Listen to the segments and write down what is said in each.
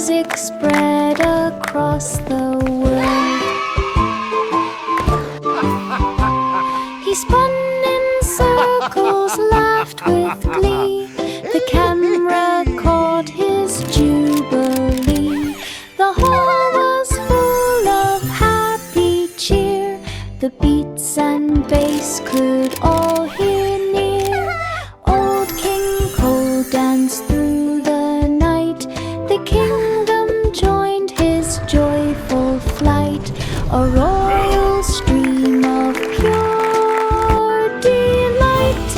music spread across the world. He spun in circles, laughed with glee. The camera caught his jubilee. The hall was full of happy cheer. The beats and bass could all hear near. Old King Cole danced through the night. The kingdom joined his joyful flight. A royal stream of pure delight.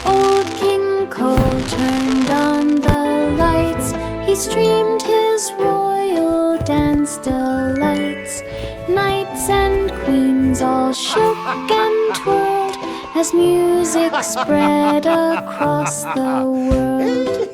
Old King Cole turned on the lights. He streamed his royal dance delights. Knights and queens all shook and twirled as music spread across the world.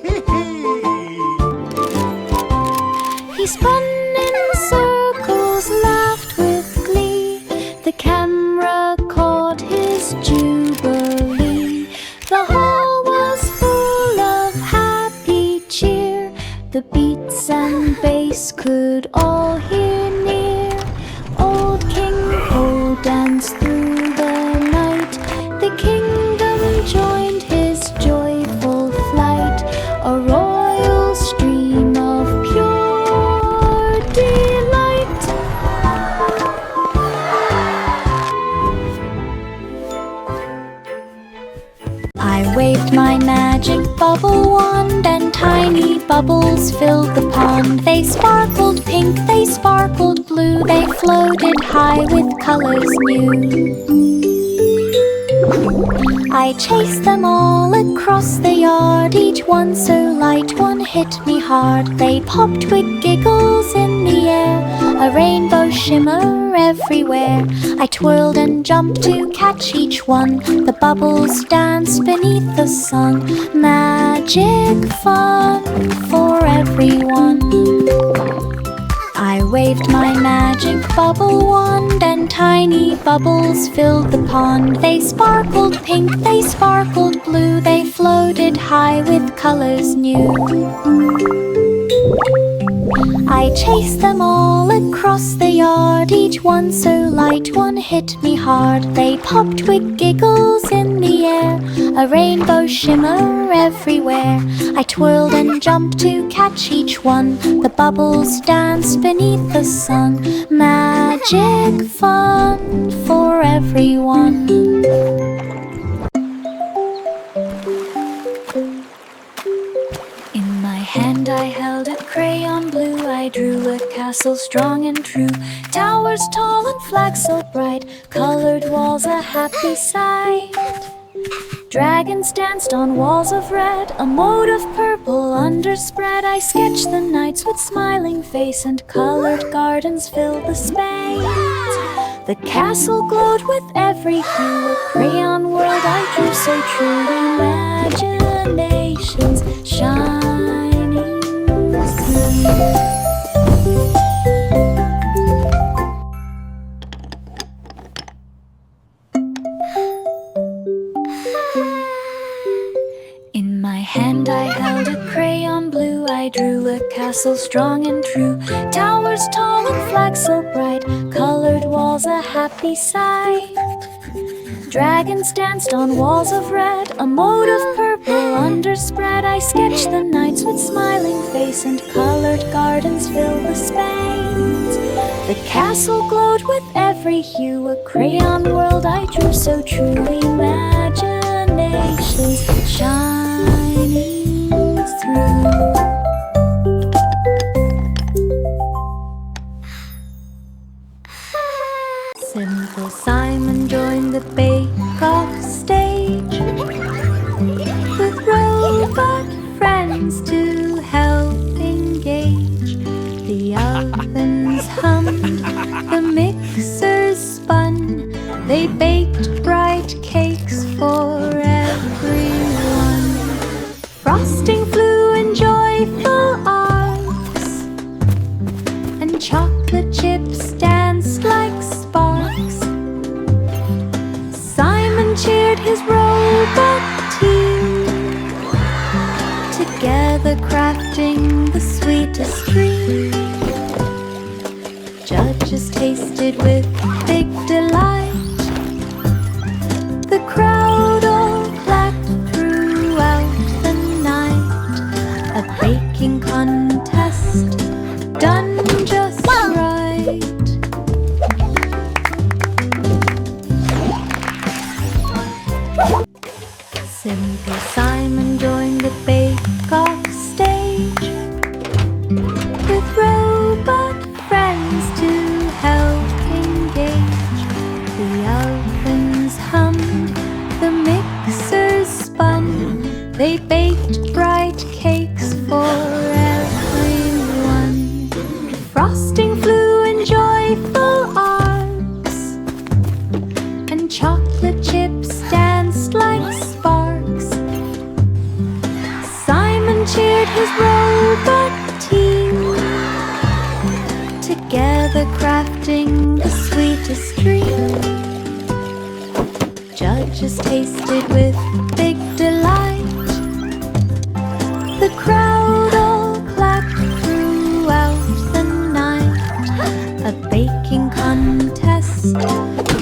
He spun in circles, laughed with glee. The camera caught his jubilee. The hall was full of happy cheer. The beats and bass could all hear near. Old King Cole danced through the night. The kingdom joined his joyful flight. A royal stream of pure delight. I waved my magic bubble wand and tiny bubbles filled the pond. They sparkled pink, they sparkled blue. They floated high with colors new. I chased them all across the yard. Each one so light, one hit me hard. They popped with giggles in the air. A rainbow shimmer everywhere. I twirled and jumped to catch each one. The bubbles danced beneath the sun. Magic fun for everyone. I waved my magic bubble wand and tiny bubbles filled the pond. They sparkled pink, they sparkled blue. They floated high with colors new. I chased them all across the yard. Each one so light, one hit me hard. They popped with giggles in the air. A rainbow shimmer everywhere. I twirled and jumped to catch each one. The bubbles danced beneath the sun. Magic fun for everyone. In my hand I held a crayon blue. I drew a castle strong and true. Towers tall and flags so bright. Colored walls a happy sight. Dragons danced on walls of red. A moat of purple underspread. I sketched the knights with smiling face. And colored gardens filled the space. The castle glowed with every hue. A crayon world I drew so true. Imagination's shining through. In my hand I held a crayon blue. I drew a castle strong and true. Towers tall and flags so bright. Colored walls a happy sight. Dragons danced on walls of red. A moat of purple underspread. I sketched the knights with smiling face. And colored gardens filled the space. The castle glowed with every hue. A crayon world I drew so true. Imagination's shining through. Simple Simon joined the bake-off stage with robot friends to help engage. The ovens hummed, the mixers spun. They baked bright cakes for everyone. Frosting flew in joyful arcs, and chocolate chips danced like sparks. Judges tasted with big delight. The crowd all clapped throughout the night. A baking contest done just right. Simple Simon joined the bake-off stage, with robot friends to help engage. The ovens hummed, the mixers spun. They baked bright cakes for everyone. Frosting flew in joyful arcs, and chocolate chips danced like sparks. Simon cheered his robot team, together crafting the sweetest dream. Judges tasted with big delight. The crowd all clapped throughout the night. A baking contest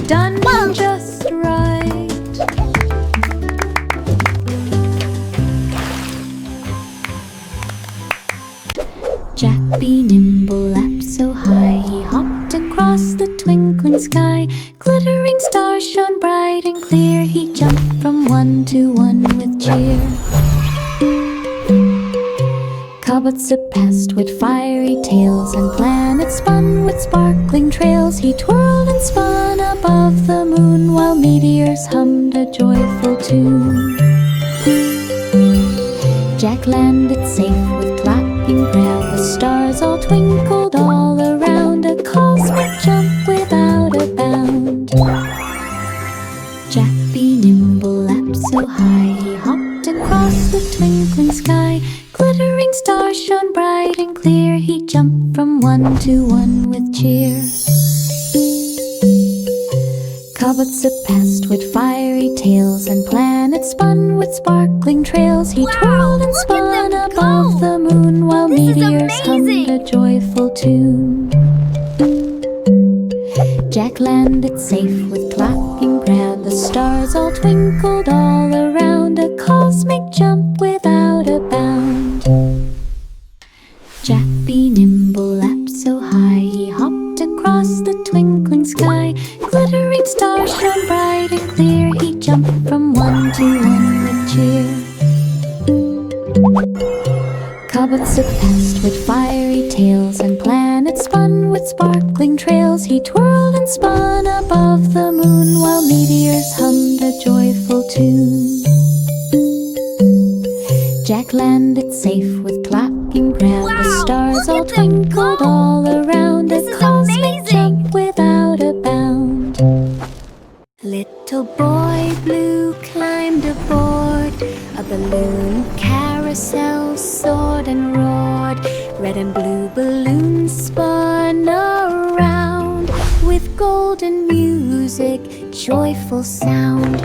done just right. Jack be nimble, leapt so high, he hopped across the twinkling sky. Glittering stars shone bright and clear, he jumped from one to one with cheer. Cobwebs surpassed with fiery tails, and planets spun with sparkling trails. He twirled and spun above the moon, while meteors hummed a joyful tune. Jack landed safe with clapping ground. The stars all twinkled all around, a cosmic jump without a bound. Jack be nimble, leapt so high, he hopped across the twinkling sky. Glittering stars shone bright and clear, he jumped from one to one with cheer. Cobwebs surpassed with fiery tails, and planets spun with sparkling trails. He twirled and spun above the moon, while meteors hummed a joyful tune. Jack landed safe with clapping ground. The stars all twinkled all around, a cosmic jump without a bound. Jack be nimble, leapt so high, he hopped across the twinkling sky. Glittering stars shone bright and clear, he jumped from one to one with cheer. Cobwebs surpassed with fiery tails, and planets spun with sparkling trails. He twirled and spun above the moon, while meteors hummed a joyful tune. Jack landed safe with clapping ground. The stars all twinkled all around, a cosmic jump without a bound. Little boy blue climbed aboard a balloon carousel, soared and roared. Red and blue balloons spun around, with golden music, joyful sound.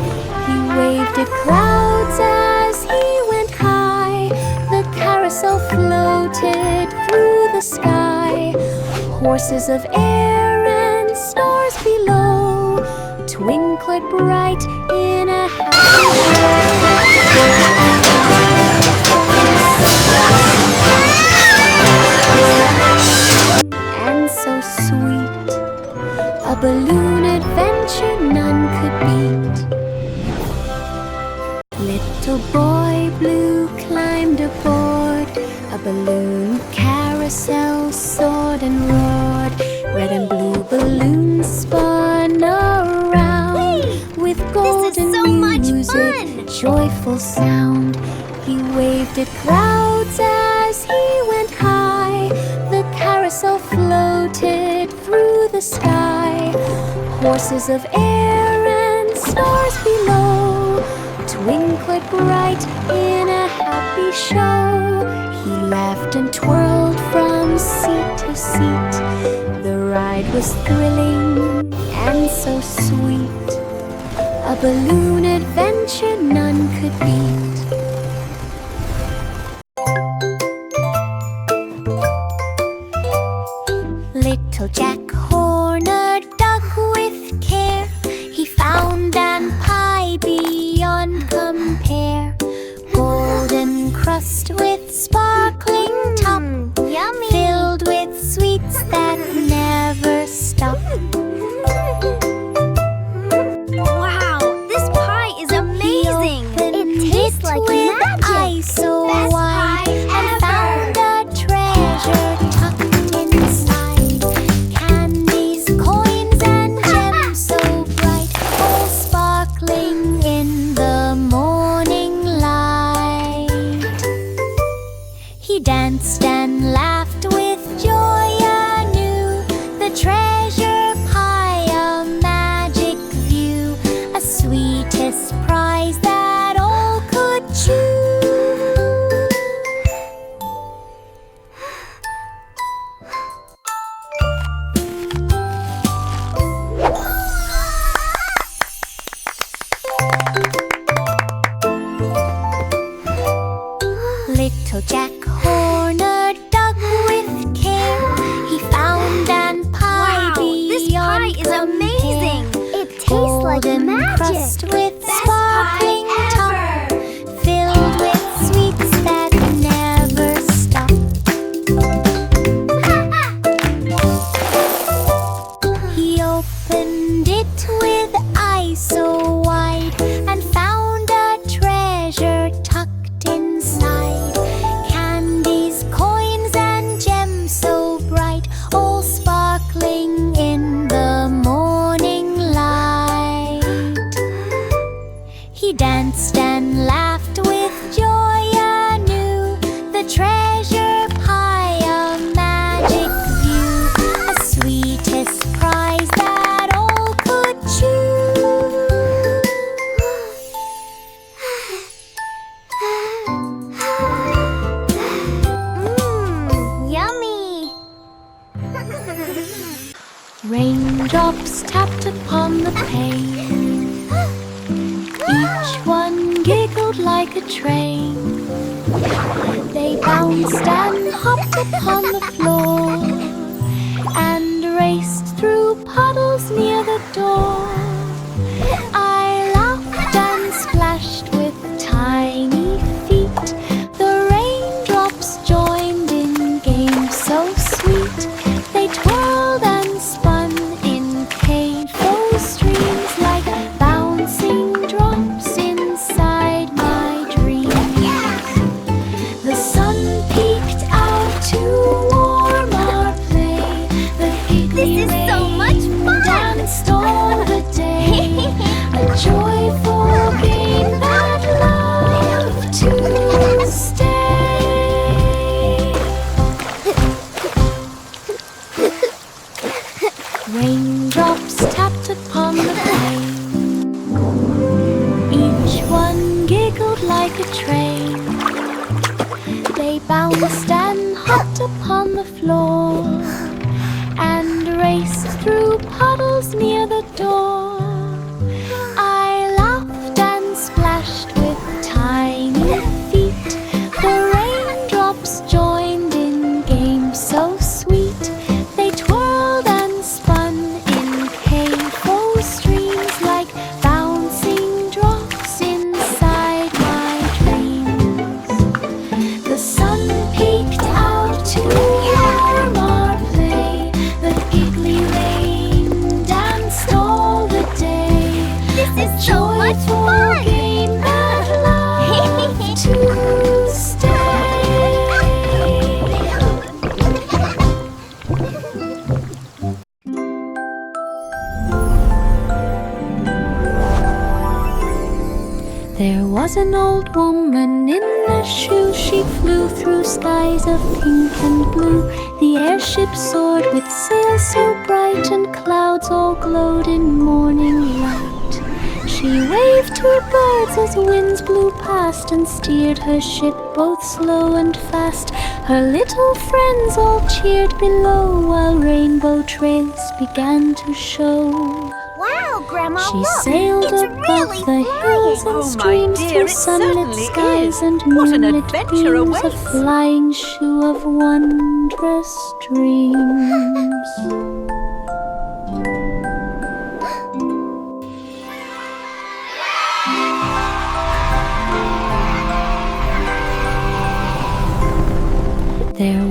He waved at clouds as he went high. The carousel floated through the sky. Horses of air and stars below twinkled bright in a and so sweet, a balloon adventure none could beat. Little boy blue climbed aboard a balloon carousel, soared and roared. Red and blue balloons spun around, with golden music, joyful sound. He waved at clouds as he went high. The carousel floated through the sky. Horses of air and stars below twinkled bright in a happy show. He laughed and twirled from seat to seat. The ride was thrilling and so sweet, a balloon adventure none could beat. Little Jack horse pound and pie beyond compare. Golden crust with sparkling top, Yummy! filled with sweets that never stop. Wow, this pie is amazing! It tastes like with magic. Eyes so Best wide pie and ever. found a treasure tucked inside. Candies, coins, and gems so bright, all sparkling in the morning light. He danced and laughed with joy anew. The treasure pie, a magic view, a sweetest prize that all could choose. Little Jack Horner dug with care. He found an pie Wow, this pie beyond is amazing! compare. It tastes like Golden magic! crust with Best sparkling pie top, ever. filled with sweets that never stop. He opened it with eyes so wide and found a treasure tucked inside. Candies, coins, and gems so bright, all sparkling in the morning light. He danced and laughed with joy anew. The treasure pie, a magic view, a sweetest prize that all could choose. Yummy! Raindrops tapped upon the pane. Each one giggled like a train. They bounced and hopped upon the floor and raced through puddles near the door. I laughed and splashed with tiny feet. The raindrops joined in games so sweet. They twirled and spun in playful streams like bouncing drops inside my dreams. The sun peeked out to warm our play. The giggly This is so much fun! danced all the day. A joyful game that loved to stay. Raindrops tapped upon the pane. Each one giggled like a train. They bounced and hopped upon the floor and raced through puddles near the door. I laughed and splashed with tiny feet. The raindrops joined in games so sweet. They twirled and spun in playful streams like bouncing drops inside my dreams. The sun peeked out to warm our play. The giggly rain danced all the day. This is so much fun! Game that loved to stay. There was an old woman in a shoe. She flew through skies of pink and blue. The airship soared with sails so bright, and clouds all glowed in morning light. She waved her birds as winds blew past, and steered her ship both slow and fast. Her little friends all cheered below, while rainbow trails began to show. Wow, Grandma, She look! sailed It's above really the hills flying! and Oh, my streams dear, through it sunlit certainly skies is. and What an moonlit adventure beams, a awaits. flying shoe of wondrous dreams.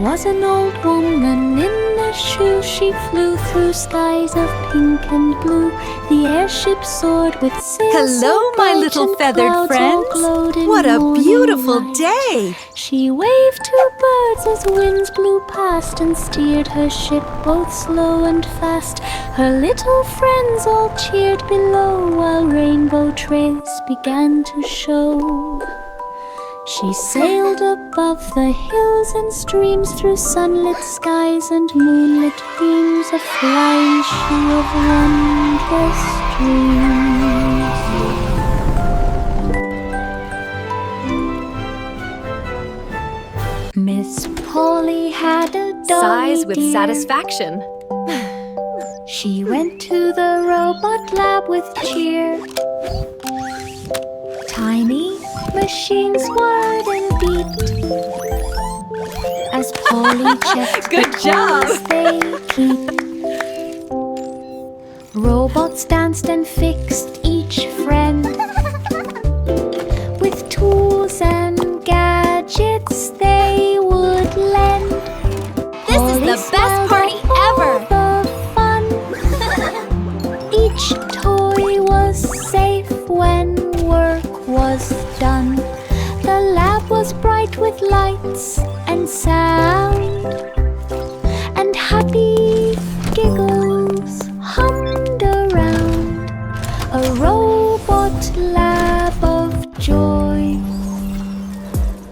was an old woman in a shoe. She flew through skies of pink and blue. The airship soared with sails. Hello, so my bright little and feathered clouds all friends. glowed in What a morning beautiful light. day! She waved to birds as winds blew past and steered her ship both slow and fast. Her little friends all cheered below while rainbow trails began to show. She sailed above the hills and streams, through sunlit skies and moonlit beams, a flying shoe of wondrous dreams. Miss Polly had a dolly Sighs with dear. satisfaction. She went to the robot lab with cheer. Tiny machines whirred and beeped as Polly checked Good the job. toys they keep. Robots danced and fixed each friend with tools and gadgets they would lend. This is the best party ever! The fun. Each toy was safe when work was done. The lab was bright with lights and sound, and happy giggles hummed around. A robot lab of joy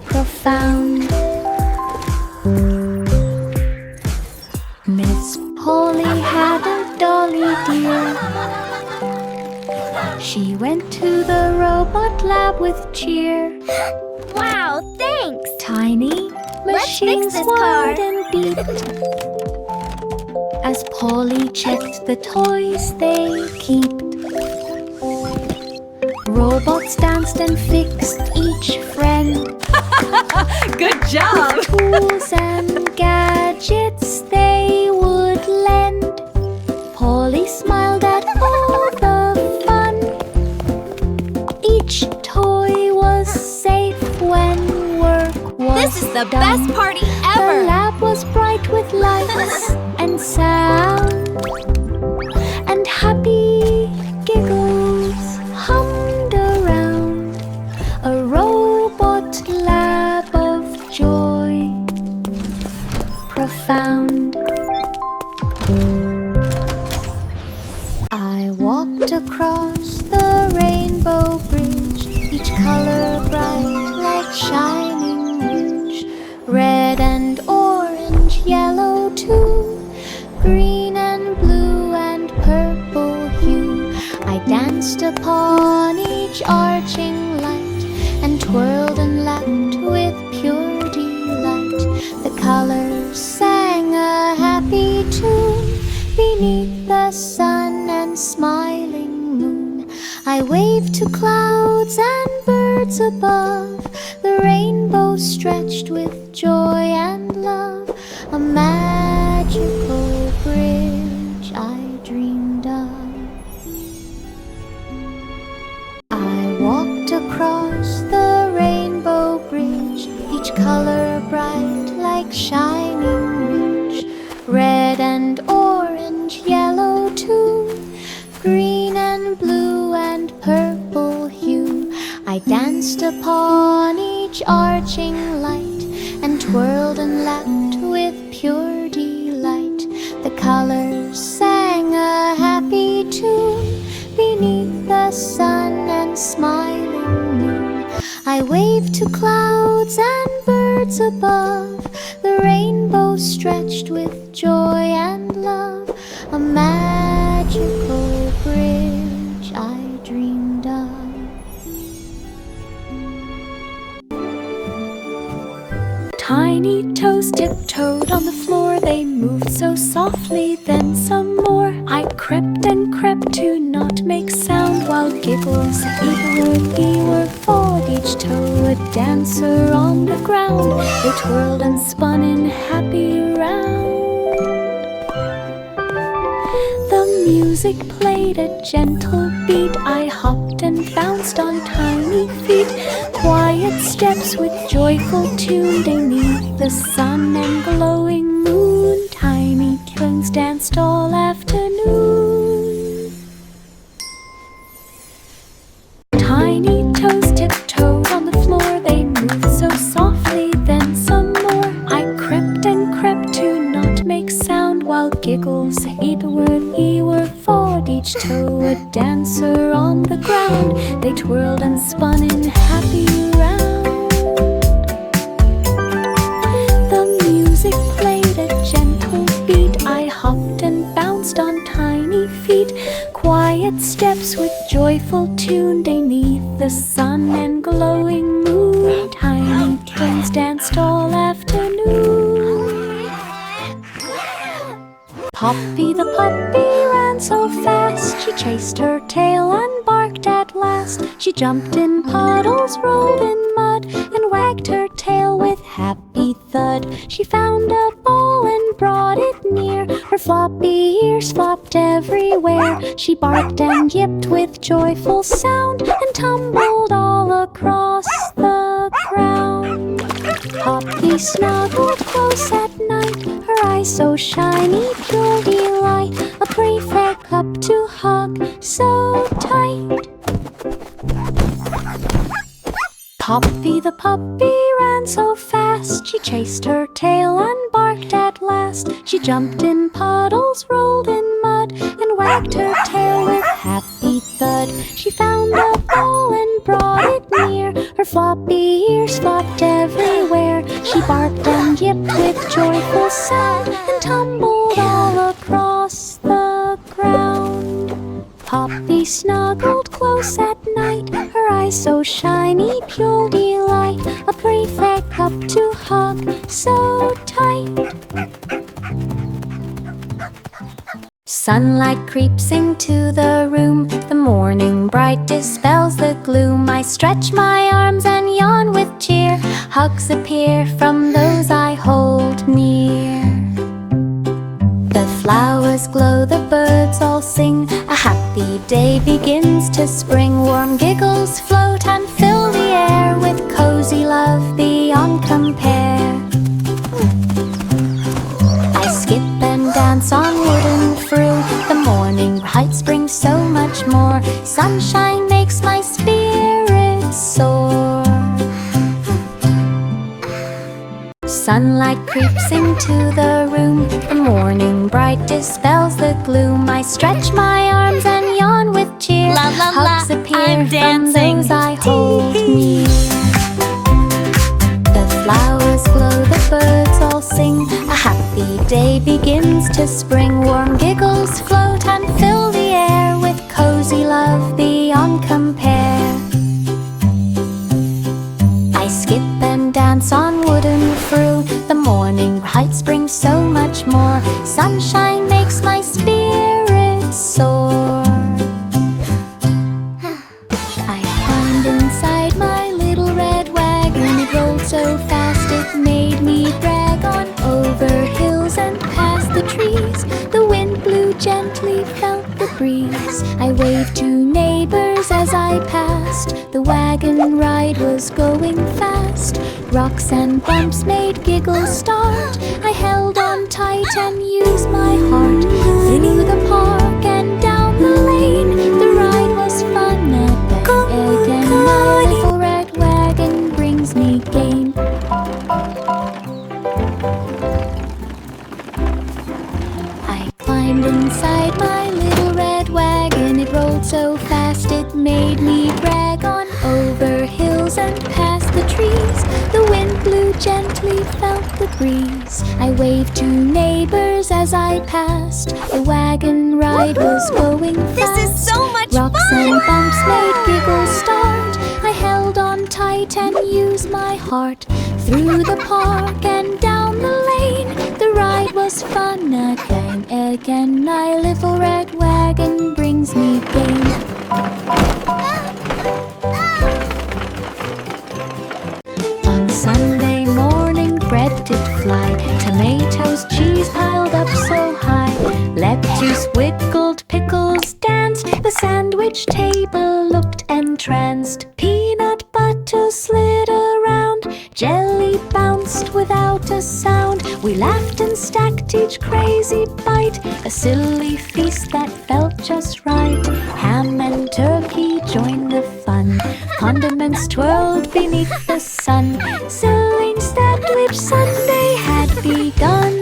profound. Miss Polly had a dolly dear. She went to the robot lab with cheer. Wow, thanks! Tiny Let's fix machines this car. whirred and beeped as Polly checked the toys they keep. Robots danced and fixed each friend Good job! with tools and gadgets they would lend. Polly smiled at all the fun. Each toy was safe when work was This is the done. best party The ever! lab was bright with lights and sound, and happy giggles hummed around. A robot lab of joy profound. I walked across the rainbow bridge, each color bright like shining rouge. Red and orange, yellow too, green and blue and purple hue. I danced upon each arching light and twirled and lapped with pure delight. The colors sang a happy tune beneath the sun and smiling moon. I waved to clouds and birds above. The rainbow stretched with joy and love. A magical bridge I dreamed of. I walked across the rainbow bridge, each color bright like shining rouge. Red and orange, yellow too, green and blue and purple hue. I danced upon each arching light and twirled and lapped with pure delight. The colors sang a happy tune beneath the sun and smiling moon. I waved to clouds and birds above. The rainbow stretched with joy and love. A magical bridge I dreamed of. Tiny toes tiptoed on the floor. They moved so softly, then some more. I crept and crept to not make sound, while giggles eager followed each toe. A dancer on the ground, they twirled and spun in happy round. The music played a gentle beat. I hopped and bounced on tiny feet. Quiet steps with joyful tune beneath the sun and glowing moon. Tiny twins danced all afternoon. Tiny toes tiptoed on the floor. They moved so softly, then some more. I crept and crept to not make sound, while giggles e-were fawed. Each toe a dancer on the ground. They twirled and spun in happy round. The music played a gentle beat. I hopped and bounced on tiny feet. Quiet steps with joyful tune beneath the sun and glowing moon. Tiny twins danced all afternoon. Poppy the puppy ran so fast, she chased her tail and barked at last. She jumped in puddles, rolled in mud, and wagged her tail with happy thud. She found a ball and brought it near. Her floppy ears flopped everywhere. She barked and yipped with joyful sound, and tumbled all across the ground. Poppy snuggled close at night, her eyes so shiny, pure delight. A pretty fair cup to hug, so tight. Poppy the puppy ran so fast, she chased her tail and barked at last. She jumped in puddles, rolled in mud, and wagged her tail with happy thud. She found a ball and brought it near. Her floppy ears flopped everywhere. She barked and yipped with joyful sound, and tumbled all across the ground. Poppy snuggled close at night, her eyes so shiny, pure delight. A pretty fair cup to hug, so tight. Sunlight creeps into the room. The morning bright dispels the gloom. I stretch my arms and yawn with cheer. Hugs appear from those I hold near. The flowers glow, the birds all sing. A happy day begins to spring. Warm giggles float and fill the air with cozy love beyond compare. I skip and dance on wood and through. The morning heights bring so much more. Sunshine makes my spirit soar. Sunlight creeps into the room. The morning bright dispels the gloom. I stretch my arms and yawn with cheer. La la la, Hugs appear I'm from dancing. those I hold near. The flowers glow, the birds all sing. A happy day begins to spring. Warm giggles float and fill the air with cozy love beyond compare. I skip and dance on wood and through. The morning heights bring so much more. Sunshine makes my spirit soar. I climbed inside my little red wagon. It rolled so fast it made me brag. On over hills and past the trees, the wind blew gently, felt the breeze. I waved to neighbors as I passed. The wagon ride was going fast. Rocks and bumps made giggles start. I held on tight and used my heart. Through the park and down the lane, the ride was fun again. My little red wagon brings me gain. I climbed inside my little red wagon. It rolled so fast it made me brag. On over hills and past the trees, the wind blew gently, felt the breeze. I waved to neighbors as I passed. The wagon ride was going fast. This is so much Rocks fun! and bumps made giggles start. I held on tight and used my heart. Through the park and down the lane, the ride was fun again. My little red wagon brings me gain. On Sunday morning bread did fly. Tomatoes, cheese piled up so high. Lettuce wiggled, pickles danced. The sandwich table looked entranced. Peanut butter slipped bite, a silly feast that felt just right. Ham and turkey joined the fun, condiments twirled beneath the sun. Celine's sandwich Sunday had begun.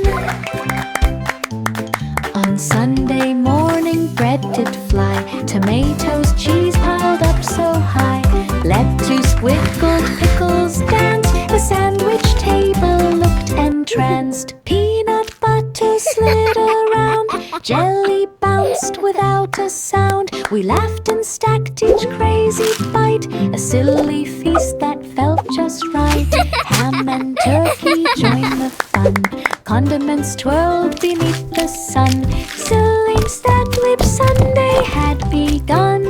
On Sunday morning bread did fly, tomatoes, cheese piled up so high. Lettuce wiggled, pickles danced, the sandwich table looked entranced. Peanut butter slid around, jelly bounced without a sound. We laughed and stacked each crazy bite, a silly feast that felt just right. Ham and turkey joined the fun, condiments twirled beneath the sun. Celine's sandwich Sunday had begun.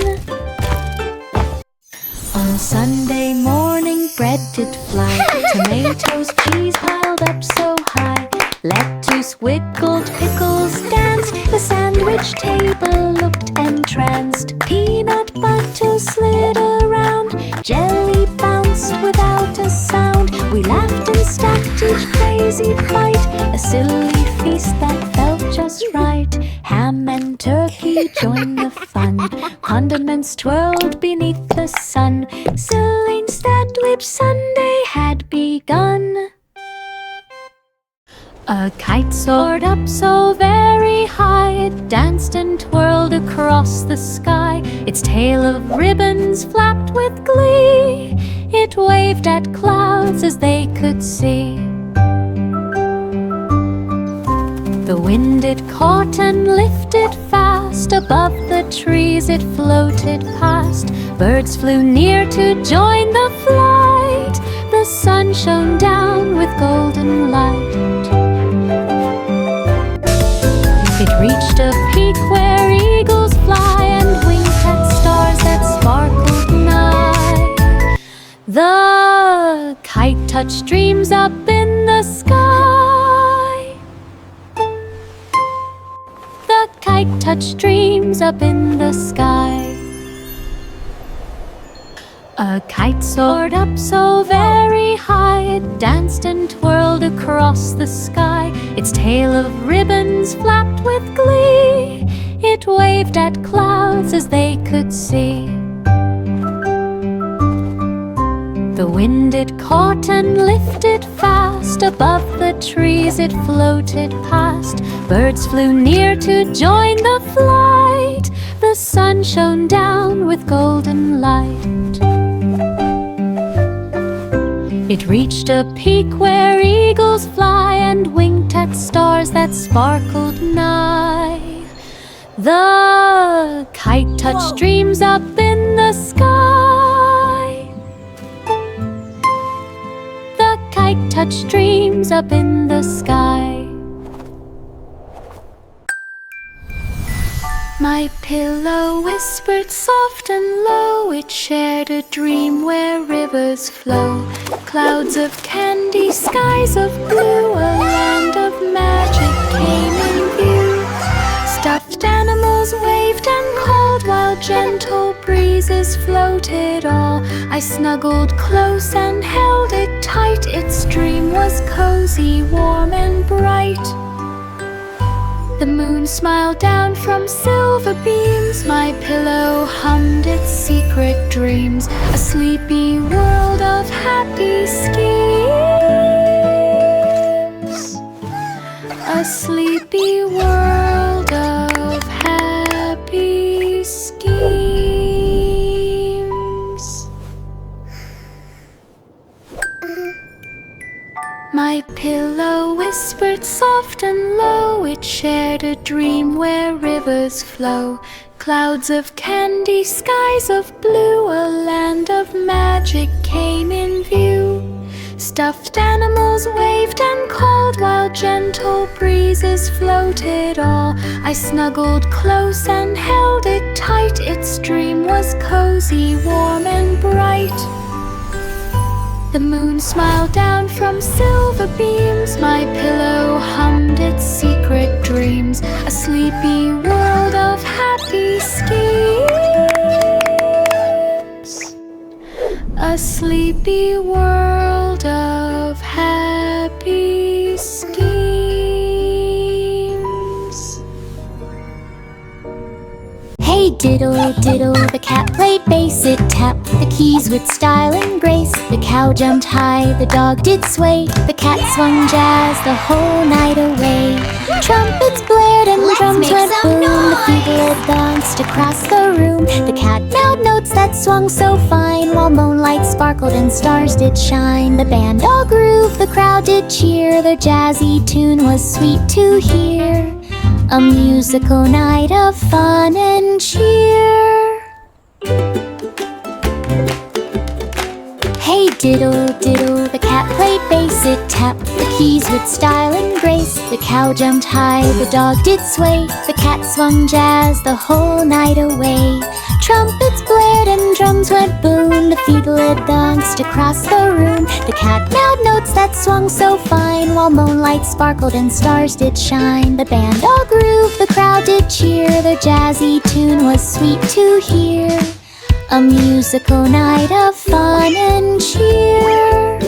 On Sunday morning bread did fly, tomatoes, cheese piled up so high. Lettuce wiggled, pickles danced, the sandwich table looked entranced. Peanut butter slid around, jelly bounced without a sound. We laughed and stacked each crazy bite, a silly feast that felt just right. Ham and turkey joined the fun, condiments twirled beneath the sun. Celine's sandwich Sunday had begun. A kite soared up so very high, it danced and twirled across the sky. Its tail of ribbons flapped with glee, it waved at clouds as they could see. The wind it caught and lifted fast, above the trees it floated past. Birds flew near to join the flight, the sun shone down with golden light. It reached a peak where eagles fly and winked at stars that sparkled nigh. The kite touched dreams up in the sky. The kite touched dreams up in the sky. A kite soared up so very high, it danced and twirled across the sky. Its tail of ribbons flapped with glee, it waved at clouds as they could see. The wind it caught and lifted fast, above the trees it floated past. Birds flew near to join the flight, the sun shone down with golden light. It reached a peak where eagles fly and winked at stars that sparkled nigh. The kite touched dreams up in the sky. The kite touched dreams up in the sky. My pillow whispered soft and low, it shared a dream where rivers flow. Clouds of candy, skies of blue, a land of magic came in view. Stuffed animals waved and called while gentle breezes floated all. I snuggled close and held it tight, its dream was cozy, warm and bright. The moon smiled down from silver beams, my pillow hummed its secret dreams. A sleepy world of happy schemes. A sleepy world of happy schemes. My pillow whispered soft and low, it shared a dream where rivers flow. Clouds of candy, skies of blue, a land of magic came in view. Stuffed animals waved and called while gentle breezes floated all. I snuggled close and held it tight, its dream was cozy, warm and bright. The moon smiled down from silver beams, my pillow hummed its secret dreams. A sleepy world of happy schemes. A sleepy world of happy schemes. Hey diddle diddle, the cat played bass, it tapped the keys with style and grace. The cow jumped high, the dog did sway, the cat swung jazz the whole night away. Trumpets blared and drums make went some boom, the noise. fiddler danced across the room. The cat meowed notes that swung so fine, while moonlight sparkled and stars did shine. The band all grooved, the crowd did cheer, their jazzy tune was sweet to hear. A musical night of fun and cheer. Hey diddle diddle, the cat played bass, it tapped the keys with style and grace. The cow jumped high, the dog did sway, the cat swung jazz the whole night away. Trumpets blared and drums went boom, the fiddler danced across the room. The cat meowed notes that swung so fine, while moonlight sparkled and stars did shine. The band all grooved, the crowd did cheer, their jazzy tune was sweet to hear. A musical night of fun and cheer.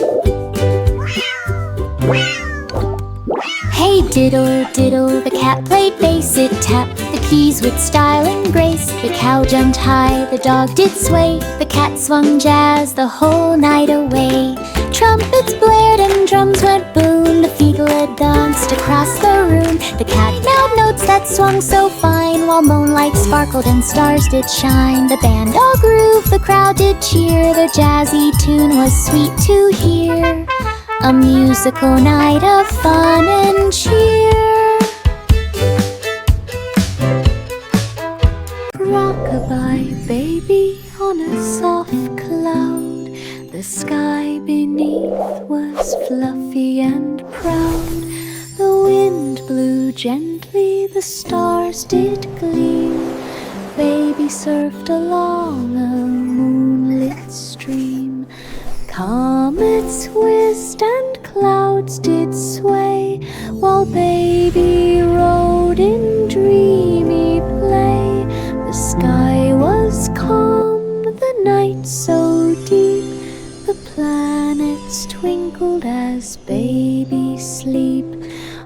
Hey diddle diddle, the cat played bass, it tapped the keys with style and grace. The cow jumped high, the dog did sway, the cat swung jazz the whole night away. Trumpets blared and drums went boom, the fiddler danced across the room. The cat meowed notes that swung so fine, while moonlight sparkled and stars did shine. The band all grooved, the crowd did cheer, their jazzy tune was sweet to hear. A musical night of fun and cheer. Rock-a-bye baby on a soft cloud, the sky beneath was fluffy and proud. The wind blew gently, the stars did gleam. Baby surfed along a moonlit stream. Comets whizzed and clouds did sway, while baby rode in dreamy play. The sky was calm, the night so deep, the planets twinkled as baby sleep.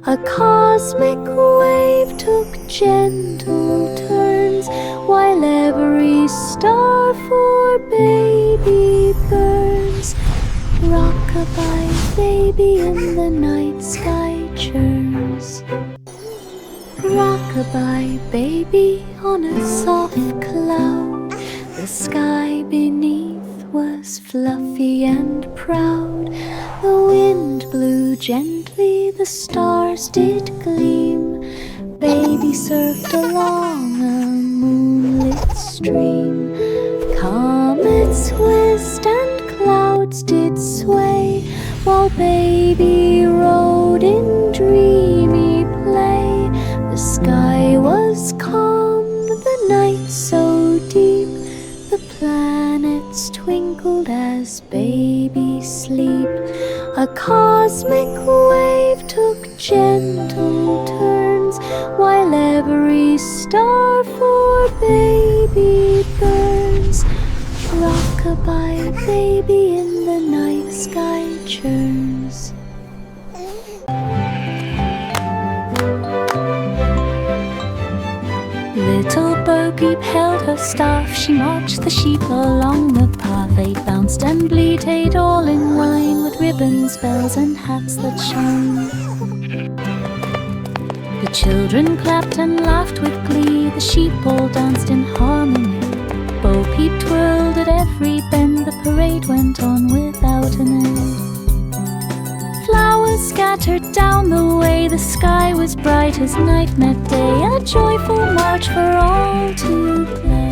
A cosmic wave took gentle turns, while every star for baby burns. Rock-a-bye baby in the night sky churns. Rock-a-bye baby on a soft cloud, the sky beneath was fluffy and proud. The wind blew gently, the stars did gleam. Baby surfed along a moonlit stream. Comets whizzed and clouds did sway, while baby rode in dreamy play. The sky was calm, the night so deep, the planets twinkled as baby sleep. A cosmic wave took gentle turns, while every star for baby burns. Rock-a-bye baby in the night sky churns. Little Bo Peep held her staff, she marched the sheep along the path. They bounced and bleated all in line, with ribbons, bells and hats that shine. The children clapped and laughed with glee, the sheep all danced in harmony. Bo Peep twirled at every bend, the parade went on without an end. Flowers scattered down the way, the sky was bright as night met day, a joyful march for all to play.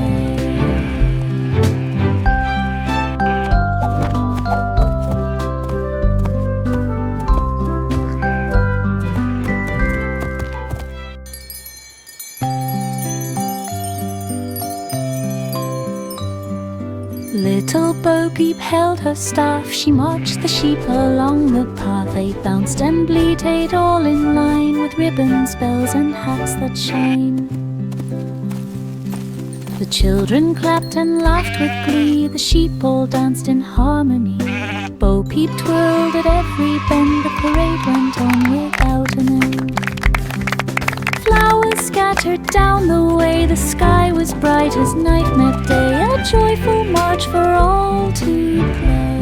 Little Bo Peep held her staff, she marched the sheep along the path. They bounced and bleated all in line, with ribbons, bells and hats that shine. The children clapped and laughed with glee, the sheep all danced in harmony. Bo Peep twirled at every bend, the parade went on without an end. Flowers Ribbons scattered down the way. The sky was bright as night met day. A joyful march for all to play.